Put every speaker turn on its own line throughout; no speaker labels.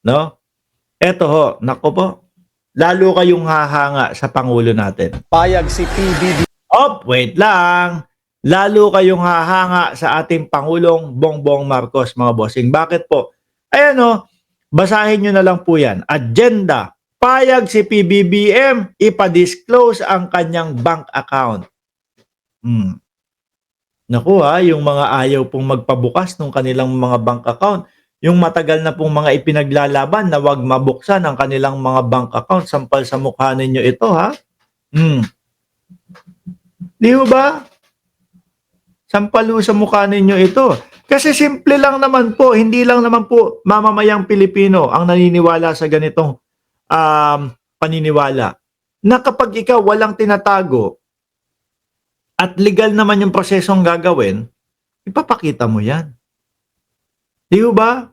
no? Eto ho, naku po, lalo kayong hahanga sa Pangulo natin.
Payag si PBB.
Wait lang. Lalo kayong hahanga sa ating Pangulong Bongbong Marcos, mga bossing. Bakit po? Ayan o, basahin nyo na lang po yan. Agenda. Payag si PBBM ipa-disclose ang kanyang bank account. Naku ha, yung mga ayaw pong magpabukas ng kanilang mga bank account, yung matagal na pong mga ipinaglalaban na wag mabuksan ang kanilang mga bank account, sampal sa mukha ninyo ito ha. Di ba? Sampalo sa mukha ninyo ito. Kasi simple lang naman po, hindi lang naman po mamamayang Pilipino ang naniniwala sa ganitong paniniwala. Na kapag ikaw walang tinatago at legal naman yung prosesong gagawin, ipapakita mo yan. Di ba?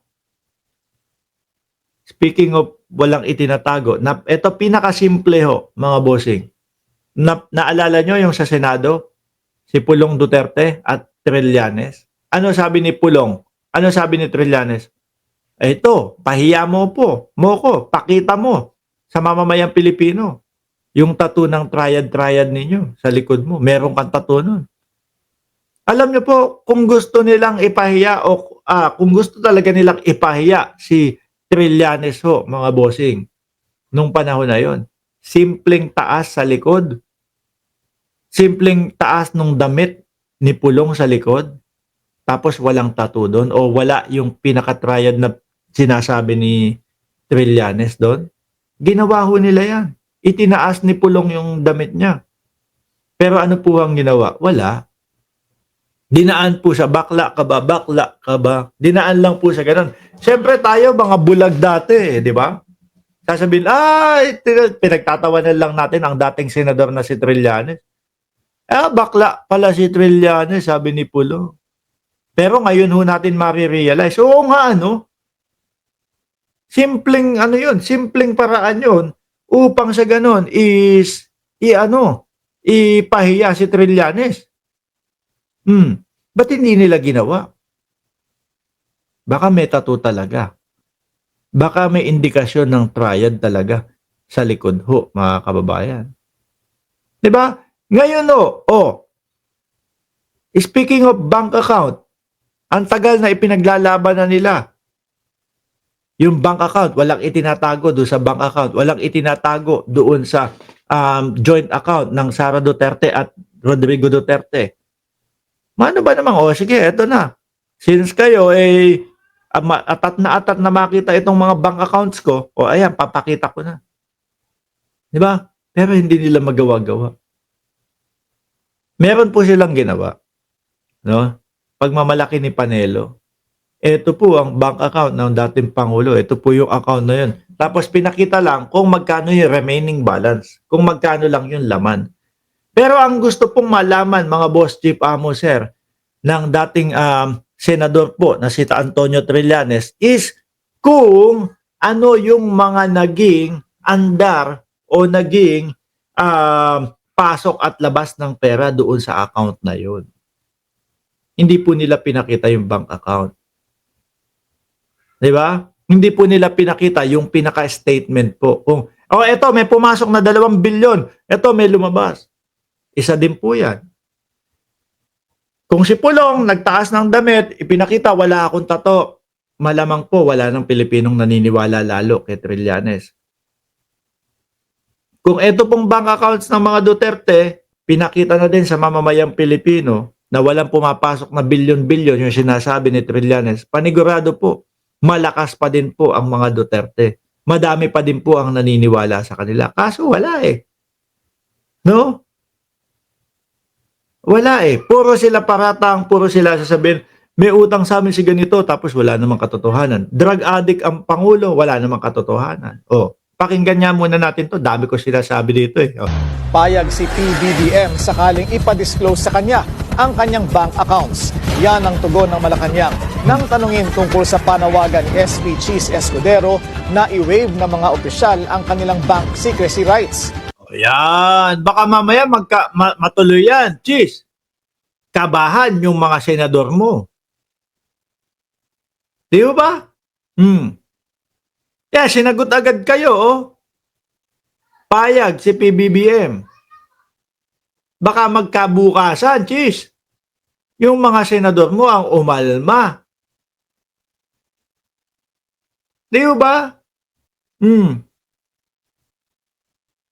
Speaking of walang itinatago, ito pinakasimple ho, mga bossing. Naalala nyo yung sa Senado? Si Pulong Duterte at Trillanes. Ano sabi ni Pulong? Ano sabi ni Trillanes? Ito, pahiya mo ko, pakita mo sa mamamayang Pilipino. Yung tattoo ng triad ninyo sa likod mo, meron kang tattoo nun. Alam niyo po, kung gusto nilang ipahiya o kung gusto talaga nilang ipahiya si Trillanes ho, mga bossing, nung panahon na yon, simpleng taas sa likod. Simpleng taas nung damit ni Pulong sa likod, tapos walang tattoo doon o wala yung pinaka-triad na sinasabi ni Trillanes doon. Ginawa ho nila yan. Itinaas ni Pulong yung damit niya. Pero ano po ang ginawa? Wala. Dinaan po siya, bakla ka ba? Dinaan lang po siya ganun. Siyempre tayo, mga bulag dati, di ba? Sasabihin, pinagtatawanan lang natin ang dating senador na si Trillanes. Bakla pala si Trillanes, sabi ni Pulo. Pero ngayon ho natin marirealize, oo nga simpleng simpleng paraan yun upang sa ganon ipahiya si Trillanes. Ba't hindi nila ginawa? Baka may tattoo talaga. Baka may indikasyon ng triad talaga sa likod ho, mga kababayan. Diba? Ngayon speaking of bank account, ang tagal na ipinaglalaban na nila. Yung bank account, walang itinatago doon sa bank account. Walang itinatago doon sa joint account ng Sara Duterte at Rodrigo Duterte. Mano ba namang, sige, eto na. Since kayo, atat na makita itong mga bank accounts ko, ayan, papakita ko na. Diba? Pero hindi nila magawa-gawa. Meron po silang ginawa, no? Pagmamalaki ni Panelo. Ito po ang bank account ng dating Pangulo. Ito po yung account na yun. Tapos pinakita lang kung magkano yung remaining balance. Kung magkano lang yung laman. Pero ang gusto pong malaman, mga boss, chief, amo, sir, ng dating senador po na si Antonio Trillanes is kung ano yung mga naging andar o naging pasok at labas ng pera doon sa account na yun. Hindi po nila pinakita yung bank account. Di ba? Hindi po nila pinakita yung pinaka-statement po. Kung, eto, may pumasok na 2 bilyon. Eto, may lumabas. Isa din po yan. Kung si Pulong nagtaas ng damit, ipinakita, wala akong tato. Malamang po, wala ng Pilipinong naniniwala lalo kay Trillanes. Kung ito pong bank accounts ng mga Duterte, pinakita na din sa mamamayang Pilipino na walang pumapasok na bilyon-bilyon yung sinasabi ni Trillanes, panigurado po, malakas pa din po ang mga Duterte. Madami pa din po ang naniniwala sa kanila. Kaso wala No? Wala Puro sila paratang, puro sila sasabihin, may utang sa amin si ganito, tapos wala namang katotohanan. Drug addict ang Pangulo, wala namang katotohanan. Pakinggan niya muna natin to. Dami ko sinasabi dito
Payag si PBBM sakaling ipa-disclose sa kanya ang kanyang bank accounts. Yan ang tugon ng Malacanang nang tanungin tungkol sa panawagan ni SP Cheese Escudero na i-waive ng mga opisyal ang kanilang bank secrecy rights.
Yan. Baka mamaya matuloy yan. Cheese. Kabahan yung mga senador mo. Di ba? Kaya sinagot agad kayo, oh. Payag si PBBM. Baka magkabukasan, Chis. Yung mga senador mo ang umalma. Di ba?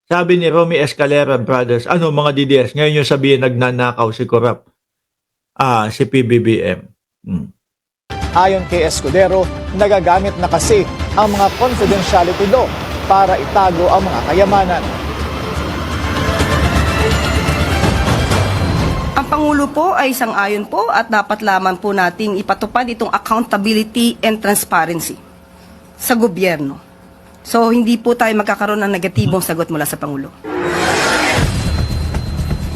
Sabi ni Romy Escalera Brothers, ano mga DDS, ngayon yung sabihin nagnanakaw si Corrupt, si PBBM.
Ayon kay Escudero, nagagamit na kasi ang mga confidentiality law para itago ang mga kayamanan.
Ang Pangulo po ay sang-ayon po at dapat lamang po nating ipatupad itong accountability and transparency sa gobyerno. So, hindi po tayo magkakaroon ng negatibong sagot mula sa Pangulo.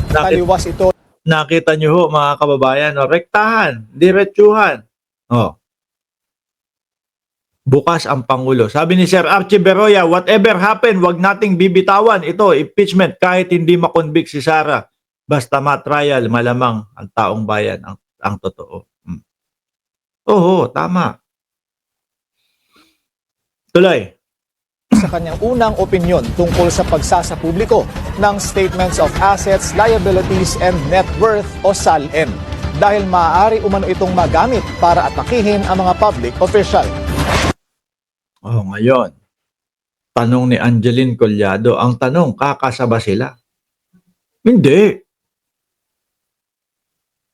Taliwas ito
Nakita nyo ho, mga kababayan, no? Rektahan, diretsuhan. Bukas ang Pangulo. Sabi ni Sir Archie Beroya, whatever happen, wag nating bibitawan. Ito, impeachment, kahit hindi makonvict si Sara. Basta matrial, malamang ang taong bayan ang totoo. Oo, tama. Tuloy.
sa kanyang unang opinyon tungkol sa pagsasa publiko ng Statements of Assets, Liabilities, and Net Worth o SALN dahil maaari umano itong magamit para atakihin ang mga public official.
Ngayon, tanong ni Angeline Collado, ang tanong, kakasaba sila? Hindi.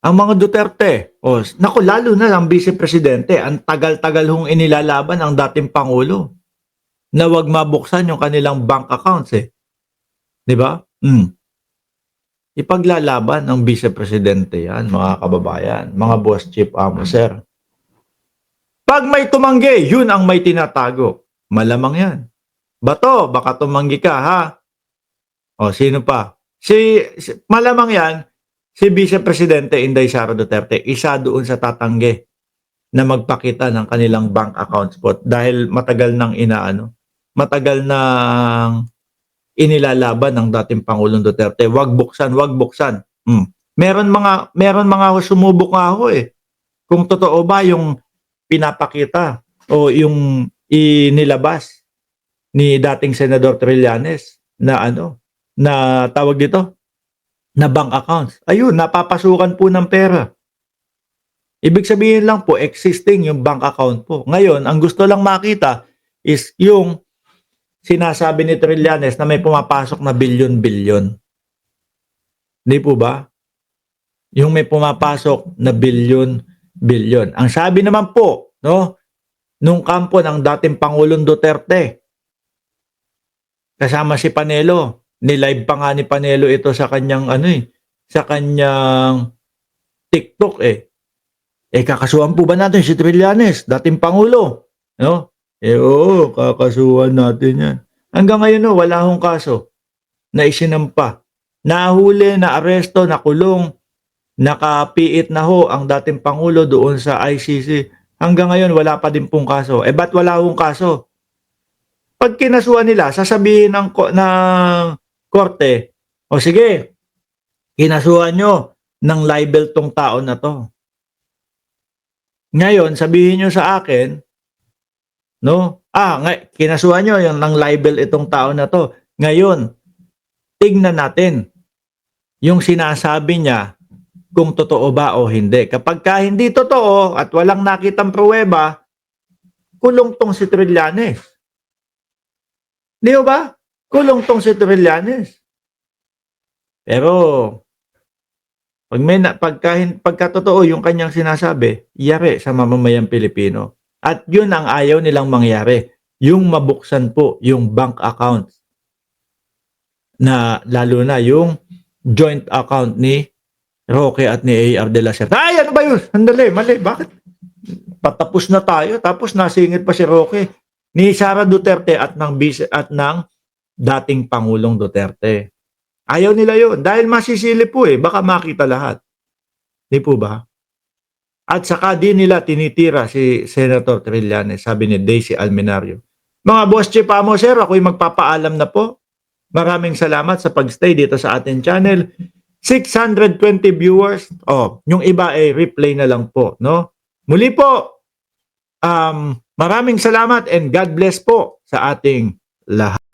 Ang mga Duterte, naku, lalo na ang vice-presidente, ang tagal-tagal hong inilalaban ang dating Pangulo na wag mabuksan yung kanilang bank accounts Di ba? Ipaglalaban ng vice-presidente yan, mga kababayan, mga boss chief amo, sir. Pag may tumanggi, yun ang may tinatago. Malamang yan. Bato, baka tumanggi ka, ha? Sino pa? Malamang yan, si Vice Presidente Inday Sara Duterte, isa doon sa tatanggi na magpakita ng kanilang bank accounts po dahil matagal nang matagal nang inilalaban ng dating Pangulong Duterte. Wag buksan, wag buksan. Meron mga sumubok nga ako kung totoo ba yung pinapakita o yung inilabas ni dating Senador Trillanes na na tawag dito na bank accounts. Ayun, napapasukan po ng pera. Ibig sabihin lang po, existing yung bank account po. Ngayon, ang gusto lang makita is yung sinasabi ni Trillanes na may pumapasok na bilyon-bilyon. Hindi po ba? Yung may pumapasok na bilyon-bilyon. Ang sabi naman po, nung kampo ng dating Pangulong Duterte, kasama si Panelo, nilive pa nga ni Panelo ito sa kanyang sa kanyang TikTok kakasuhan po ba natin si Trillanes, dating Pangulo? Oo, kakasuhan natin yan. Hanggang ngayon wala hong kaso na isinampa. Nahuli, na aresto, nakulong, nakapiit na ang dating Pangulo doon sa ICC. Hanggang ngayon wala pa din pong kaso. Ba't wala hong kaso? Pag kinasuhan nila, sasabihin ng korte, sige, kinasuhan nyo ng libel tong tao na to. Ngayon, sabihin nyo sa akin, kinasuhan nyo yung ng libel itong tao na to. Ngayon, tignan natin yung sinasabi niya kung totoo ba o hindi. Kapag hindi totoo at walang nakitang pruweba, kulong tong si Trillanes. Di ba? Kulong tong si Trillanes. Pero pagka totoo yung kanyang sinasabi, yari sa mamamayang Pilipino. At yun ang ayaw nilang mangyari. Yung mabuksan po yung bank accounts. Na lalo na yung joint account ni Roque at ni A.R. de la Cerda. Ano ba yun? Sandali, mali. Bakit? Patapos na tayo. Tapos nasingit pa si Roque ni Sara Duterte at ng dating Pangulong Duterte. Ayaw nila yun. Dahil masisili po baka makita lahat. Di po ba? At saka din nila tinitira si Senator Trillanes, sabi ni Daisy Almenario. Mga boss chief amo, sir, ako'y magpapaalam na po. Maraming salamat sa pagstay dito sa ating channel. 620 viewers. Yung iba replay na lang po, Muli po, Maraming salamat and God bless po sa ating lahat.